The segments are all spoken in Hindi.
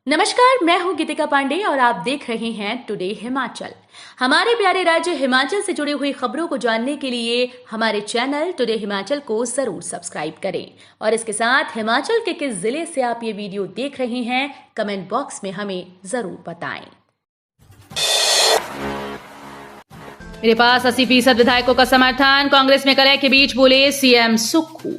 नमस्कार, मैं हूं गीतिका पांडे और आप देख रहे हैं टुडे हिमाचल। हमारे प्यारे राज्य हिमाचल से जुड़ी हुई खबरों को जानने के लिए हमारे चैनल टुडे हिमाचल को जरूर सब्सक्राइब करें और इसके साथ हिमाचल के किस जिले से आप ये वीडियो देख रहे हैं कमेंट बॉक्स में हमें जरूर बताएं। मेरे पास 80% विधायकों का समर्थन, कांग्रेस में कलह के बीच बोले सीएम सुक्खू।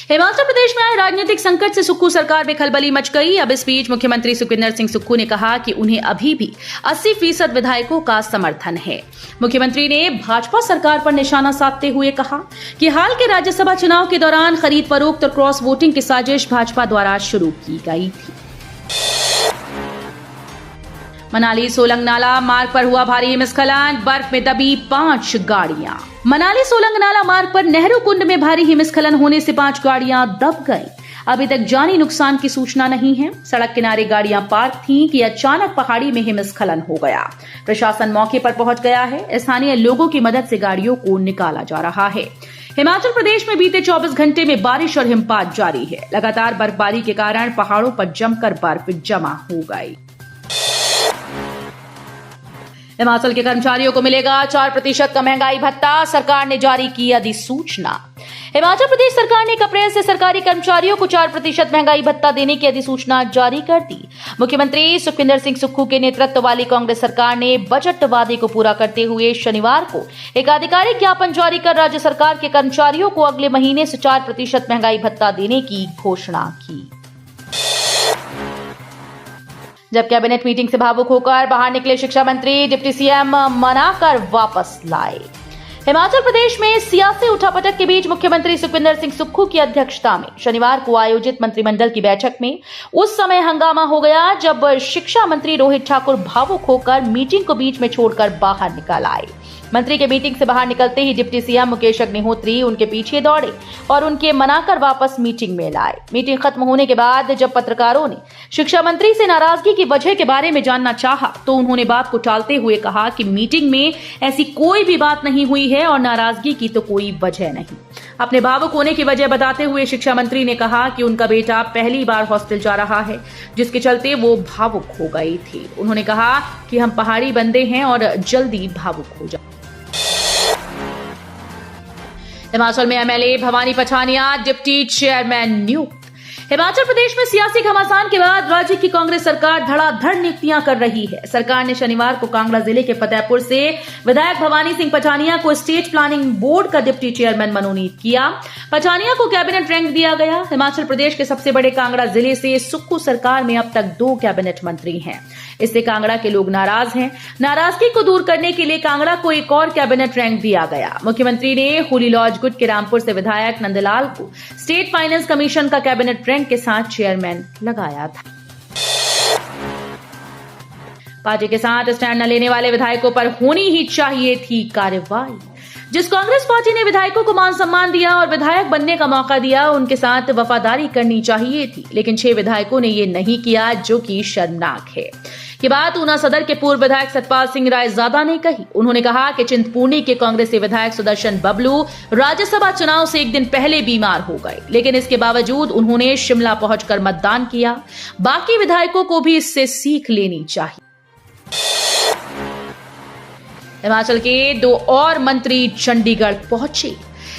हिमाचल प्रदेश में आए राजनीतिक संकट से सुक्खू सरकार में खलबली मच गई। अब इस बीच मुख्यमंत्री सुखविंदर सिंह सुक्खू ने कहा कि उन्हें अभी भी 80% विधायकों का समर्थन है। मुख्यमंत्री ने भाजपा सरकार पर निशाना साधते हुए कहा कि हाल के राज्यसभा चुनाव के दौरान खरीद फरोख्त और क्रॉस वोटिंग की साजिश भाजपा द्वारा शुरू की गई थी। मनाली सोलंग नाला मार्ग पर हुआ भारी हिमस्खलन, बर्फ में दबी 5 गाड़ियां। मनाली सोलंग नाला मार्ग पर नेहरू कुंड में भारी हिमस्खलन होने से 5 गाड़ियां दब गईं। अभी तक जानी नुकसान की सूचना नहीं है। सड़क किनारे गाड़ियां पार्क थीं कि अचानक पहाड़ी में हिमस्खलन हो गया। प्रशासन मौके पर पहुंच गया है। स्थानीय लोगों की मदद से गाड़ियों को निकाला जा रहा है। हिमाचल प्रदेश में बीते 24 घंटे में बारिश और हिमपात जारी है। लगातार बर्फबारी के कारण पहाड़ों पर जमकर बर्फ जमा हो गई। हिमाचल के कर्मचारियों को मिलेगा 4% का महंगाई भत्ता, सरकार ने जारी की अधिसूचना। हिमाचल प्रदेश सरकार ने 1 अप्रैल से सरकारी कर्मचारियों को 4% महंगाई भत्ता देने की अधिसूचना जारी कर दी। मुख्यमंत्री सुखविंदर सिंह सुक्खू के नेतृत्व वाली कांग्रेस सरकार ने बजट वादे को पूरा करते हुए शनिवार को एक आधिकारिक ज्ञापन जारी कर राज्य सरकार के कर्मचारियों को अगले महीने से 4% महंगाई भत्ता देने की घोषणा की। जब कैबिनेट मीटिंग से भावुक होकर बाहर निकले शिक्षा मंत्री, डिप्टी सीएम मनाकर वापस लाए। हिमाचल प्रदेश में सियासी उठापटक के बीच मुख्यमंत्री सुखविंदर सिंह सुक्खू की अध्यक्षता में शनिवार को आयोजित मंत्रिमंडल की बैठक में उस समय हंगामा हो गया जब शिक्षा मंत्री रोहित ठाकुर भावुक होकर मीटिंग को बीच में छोड़कर बाहर निकल आए। मंत्री के मीटिंग से बाहर निकलते ही डिप्टी सीएम मुकेश अग्निहोत्री उनके पीछे दौड़े और उनके मनाकर वापस मीटिंग में लाए। मीटिंग खत्म होने के बाद जब पत्रकारों ने शिक्षा मंत्री से नाराजगी की वजह के बारे में जानना चाहा तो उन्होंने बात को टालते हुए कहा कि मीटिंग में ऐसी कोई भी बात नहीं हुई है और नाराजगी की तो कोई वजह नहीं। अपने भावुक होने की वजह बताते हुए शिक्षा मंत्री ने कहा कि उनका बेटा पहली बार हॉस्टल जा रहा है, जिसके चलते वो भावुक हो गए थे। उन्होंने कहा कि हम पहाड़ी बंदे हैं और जल्दी भावुक हो जाए। हिमाचल में MLA Bhavani Pathania deputy chairman नियुक्त। हिमाचल प्रदेश में सियासी घमासान के बाद राज्य की कांग्रेस सरकार धड़ाधड़ नियुक्तियां कर रही है। सरकार ने शनिवार को कांगड़ा जिले के फतेहपुर से विधायक भवानी सिंह पठानिया को स्टेट प्लानिंग बोर्ड का डिप्टी चेयरमैन मनोनीत किया। पठानिया को कैबिनेट रैंक दिया गया। हिमाचल प्रदेश के सबसे बड़े कांगड़ा जिले से सुक्खू सरकार में अब तक 2 कैबिनेट मंत्री हैं। इससे कांगड़ा के लोग नाराज हैं। नाराजगी को दूर करने के लिए कांगड़ा को एक और कैबिनेट रैंक दिया गया। मुख्यमंत्री ने होली लॉज गुट के रामपुर से विधायक नंदलाल को स्टेट फाइनेंस कमीशन का कैबिनेट रैंक के साथ चेयरमैन लगाया था। पार्टी के साथ स्टैंड न लेने वाले विधायकों पर होनी ही चाहिए थी कार्रवाई। जिस कांग्रेस पार्टी ने विधायकों को मान सम्मान दिया और विधायक बनने का मौका दिया, उनके साथ वफादारी करनी चाहिए थी, लेकिन 6 विधायकों ने ये नहीं किया, जो कि शर्मनाक है। ये बात ऊना सदर के पूर्व विधायक सतपाल सिंह रायजादा ने कही। उन्होंने कहा कि चिंतपूर्णी के कांग्रेसी विधायक सुदर्शन बबलू राज्यसभा चुनाव से 1 दिन पहले बीमार हो गए, लेकिन इसके बावजूद उन्होंने शिमला पहुंचकर मतदान किया। बाकी विधायकों को भी इससे सीख लेनी चाहिए। हिमाचल के 2 और मंत्री चंडीगढ़ पहुंचे।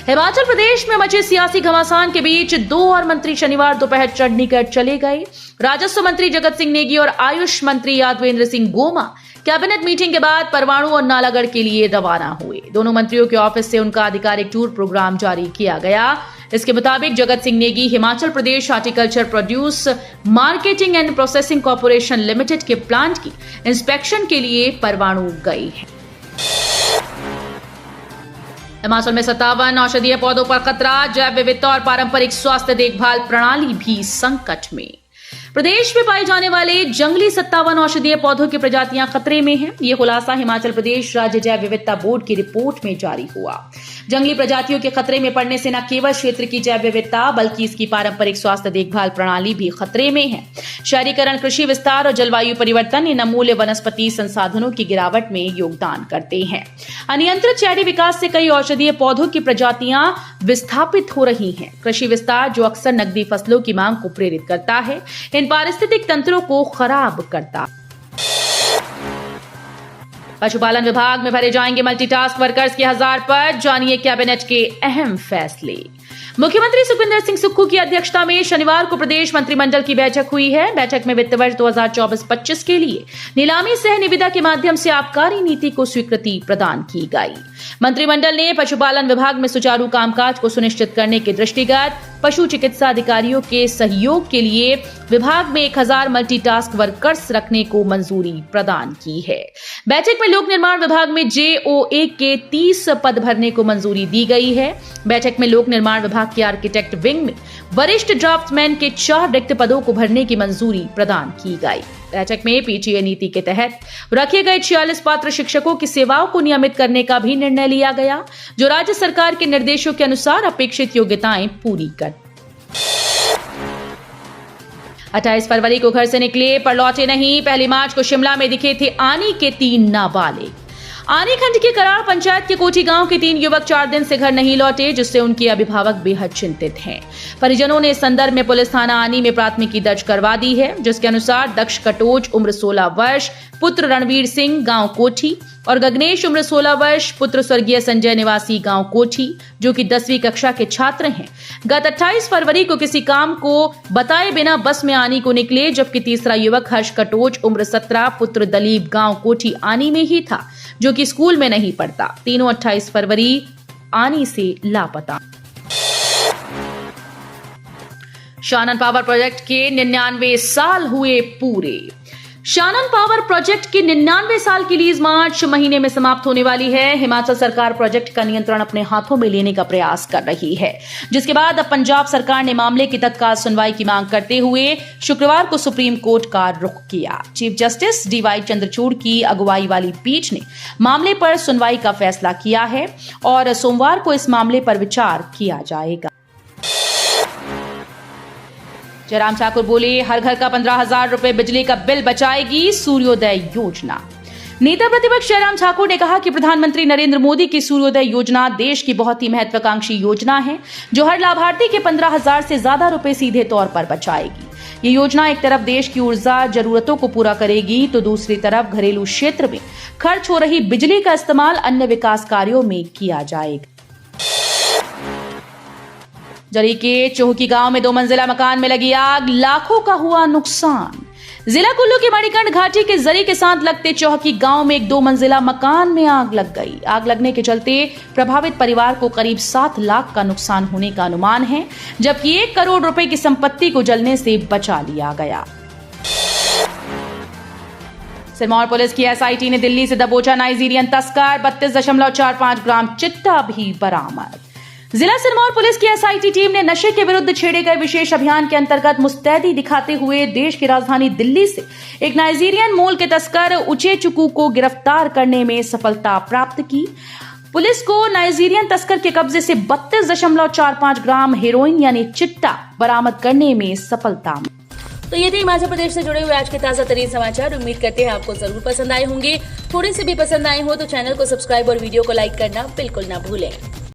हिमाचल प्रदेश में मचे सियासी घमासान के बीच 2 और मंत्री शनिवार दोपहर चंडीगढ़ चले गए। राजस्व मंत्री जगत सिंह नेगी और आयुष मंत्री यादवेंद्र सिंह गोमा कैबिनेट मीटिंग के बाद परवाणु और नालागढ़ के लिए रवाना हुए। दोनों मंत्रियों के ऑफिस से उनका आधिकारिक टूर प्रोग्राम जारी किया गया। इसके मुताबिक Jagat Singh Negi Himachal Pradesh horticulture produce marketing and processing corporation limited के प्लांट की इंस्पेक्शन के लिए परवाणु गई है। हिमाचल में 57 औषधीय पौधों पर खतरा, जैव विविधता और पारंपरिक स्वास्थ्य देखभाल प्रणाली भी संकट में। प्रदेश में पाए जाने वाले जंगली 57 औषधीय पौधों की प्रजातियां खतरे में हैं। ये खुलासा हिमाचल प्रदेश राज्य जैव विविधता बोर्ड की रिपोर्ट में जारी हुआ। जंगली प्रजातियों के खतरे में पड़ने से न केवल क्षेत्र की जैव विविधता बल्कि इसकी पारंपरिक स्वास्थ्य देखभाल प्रणाली भी खतरे में है। शहरीकरण, कृषि विस्तार और जलवायु परिवर्तन इन अमूल्य वनस्पति संसाधनों की गिरावट में योगदान करते हैं। अनियंत्रित शहरी विकास से कई औषधीय पौधों की प्रजातियां विस्थापित हो रही हैं। कृषि विस्तार, जो अक्सर नकदी फसलों की मांग को प्रेरित करता है, इन पारिस्थितिक तंत्रों को खराब करता है। पशुपालन विभाग में भरे जाएंगे मल्टीटास्क वर्कर्स के 1000 पद, जानिए कैबिनेट के अहम फैसले। मुख्यमंत्री सुखविंदर सिंह सुक्खू की अध्यक्षता में शनिवार को प्रदेश मंत्रिमंडल की बैठक हुई है। बैठक में वित्त वर्ष 2024-25 के लिए नीलामी सह निविदा के माध्यम से आबकारी नीति को स्वीकृति प्रदान की गई। मंत्रिमंडल ने पशुपालन विभाग में सुचारू कामकाज को सुनिश्चित करने के दृष्टिगत पशु चिकित्सा अधिकारियों के सहयोग के लिए विभाग में 1000 मल्टीटास्क वर्कर्स रखने को मंजूरी प्रदान की है। बैठक में लोक निर्माण विभाग में JOA के 30 पद भरने को मंजूरी दी गई है। बैठक में लोक निर्माण विभाग के आर्किटेक्ट विंग में वरिष्ठ ड्राफ्टमैन के 4 रिक्त पदों को भरने की मंजूरी प्रदान की गई। बैठक में PTA नीति के तहत रखे गए 46 पात्र शिक्षकों की सेवाओं को नियमित करने का भी निर्णय लिया गया, जो राज्य सरकार के निर्देशों के अनुसार अपेक्षित योग्यताएं पूरी कर। 28 फरवरी को घर से निकले पर लौटे नहीं। 1 मार्च को शिमला में दिखे थे आनी के 3 नाबालिग। आनी खंड के कराड़ पंचायत के कोठी गांव के 3 युवक 4 दिन से घर नहीं लौटे, जिससे उनके अभिभावक बेहद चिंतित हैं। परिजनों ने इस संदर्भ में पुलिस थाना आनी में प्राथमिकी दर्ज करवा दी है, जिसके अनुसार दक्ष कटोच उम्र 16 वर्ष पुत्र रणवीर सिंह गांव कोठी और गगनेश उम्र 16 वर्ष पुत्र स्वर्गीय संजय निवासी गांव कोठी, जो कि 10वीं कक्षा के छात्र हैं, गत 28 फरवरी को किसी काम को बताए बिना बस में आनी को निकले, जबकि तीसरा युवक हर्ष कटोच उम्र 17 पुत्र दलीप गांव कोठी आनी में ही था, जो कि स्कूल में नहीं पढ़ता। तीनों 28 फरवरी आनी से लापता। शानन पावर प्रोजेक्ट के 99 साल हुए पूरे। शानन पावर प्रोजेक्ट की 99 साल की लीज मार्च महीने में समाप्त होने वाली है। हिमाचल सरकार प्रोजेक्ट का नियंत्रण अपने हाथों में लेने का प्रयास कर रही है, जिसके बाद अब पंजाब सरकार ने मामले की तत्काल सुनवाई की मांग करते हुए शुक्रवार को सुप्रीम कोर्ट का रुख किया। चीफ जस्टिस DY चंद्रचूड़ की अगुवाई वाली पीठ ने मामले पर सुनवाई का फैसला किया है और सोमवार को इस मामले पर विचार किया जाएगा। जयराम ठाकुर बोले, हर घर का 15,000 रुपए बिजली का बिल बचाएगी सूर्योदय योजना। नेता प्रतिपक्ष जयराम ठाकुर ने कहा कि प्रधानमंत्री नरेंद्र मोदी की सूर्योदय योजना देश की बहुत ही महत्वाकांक्षी योजना है, जो हर लाभार्थी के 15,000 से ज्यादा रुपए सीधे तौर पर बचाएगी। ये योजना एक तरफ देश की ऊर्जा जरूरतों को पूरा करेगी, तो दूसरी तरफ घरेलू क्षेत्र में खर्च हो रही बिजली का इस्तेमाल अन्य विकास कार्यों में किया जाएगा। जरी के चौहकी गांव में 2 मंजिला मकान में लगी आग, लाखों का हुआ नुकसान। जिला कुल्लू की मणिकंठ घाटी के जरी के साथ लगते चौहकी गांव में एक 2 मंजिला मकान में आग लग गई। आग लगने के चलते प्रभावित परिवार को करीब 7 लाख का नुकसान होने का अनुमान है, जबकि 1 करोड़ रुपए की संपत्ति को जलने से बचा लिया गया। सिरमौर पुलिस की SIT ने दिल्ली से दबोचा नाइजीरियन तस्कर, 32.45 ग्राम चिट्टा भी बरामद। जिला सिरमौर पुलिस की SIT टीम ने नशे के विरुद्ध छेड़े गए विशेष अभियान के अंतर्गत मुस्तैदी दिखाते हुए देश की राजधानी दिल्ली से एक नाइजीरियन मूल के तस्कर उचेचुकू को गिरफ्तार करने में सफलता प्राप्त की। पुलिस को नाइजीरियन तस्कर के कब्जे से 32.45 ग्राम हेरोइन यानी चिट्टा बरामद करने में सफलता। तो ये थे हिमाचल प्रदेश से जुड़े हुए आज के ताजा तरीन समाचार। उम्मीद करते हैं आपको जरूर पसंद आए होंगे। थोड़े से भी पसंद आए हो तो चैनल को सब्सक्राइब और वीडियो को लाइक करना बिल्कुल ना भूलें।